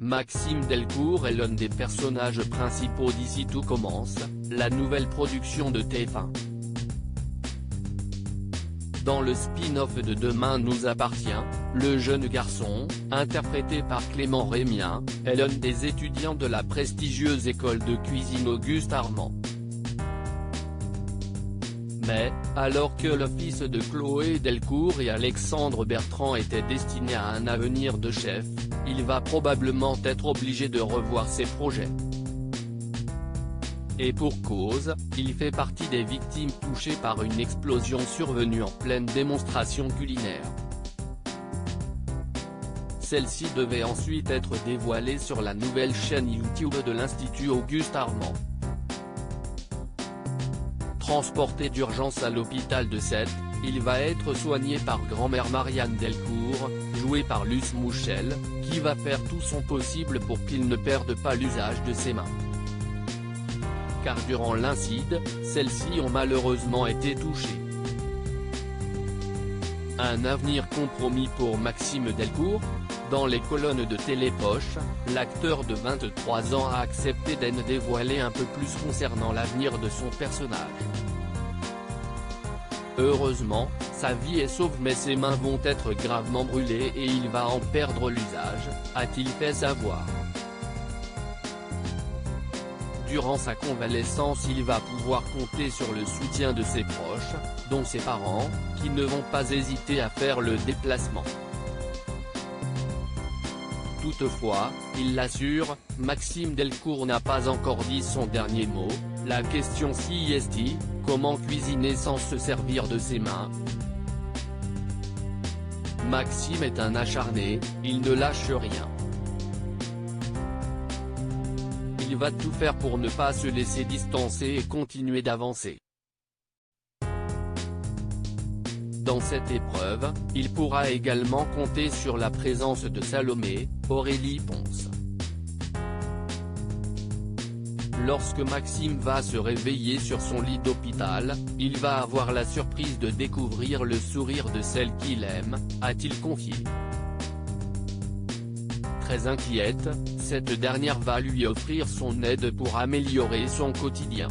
Maxime Delcourt est l'un des personnages principaux d'Ici tout commence, la nouvelle production de TF1. Dans le spin-off de Demain nous appartient, le jeune garçon, interprété par Clément Rémien, est l'un des étudiants de la prestigieuse école de cuisine Auguste Armand. Mais, alors que le fils de Chloé Delcourt et Alexandre Bertrand était destiné à un avenir de chef, il va probablement être obligé de revoir ses projets. Et pour cause, il fait partie des victimes touchées par une explosion survenue en pleine démonstration culinaire. Celle-ci devait ensuite être dévoilée sur la nouvelle chaîne YouTube de l'Institut Auguste Armand. Transporté d'urgence à l'hôpital de Sète, il va être soigné par grand-mère Marianne Delcourt, jouée par Luce Mouchel, qui va faire tout son possible pour qu'il ne perde pas l'usage de ses mains. Car durant l'incide, celles-ci ont malheureusement été touchées. Un avenir compromis pour Maxime Delcourt? Dans les colonnes de Télépoche, l'acteur de 23 ans a accepté d'en dévoiler un peu plus concernant l'avenir de son personnage. Heureusement, sa vie est sauve mais ses mains vont être gravement brûlées et il va en perdre l'usage, a-t-il fait savoir. Durant sa convalescence il va pouvoir compter sur le soutien de ses proches, dont ses parents, qui ne vont pas hésiter à faire le déplacement. Toutefois, il l'assure, Maxime Delcourt n'a pas encore dit son dernier mot, la question si est comment cuisiner sans se servir de ses mains. Maxime est un acharné, il ne lâche rien. Il va tout faire pour ne pas se laisser distancer et continuer d'avancer. Dans cette épreuve, il pourra également compter sur la présence de Salomé, Aurélie Ponce. Lorsque Maxime va se réveiller sur son lit d'hôpital, il va avoir la surprise de découvrir le sourire de celle qu'il aime, a-t-il confié. Très inquiète, cette dernière va lui offrir son aide pour améliorer son quotidien.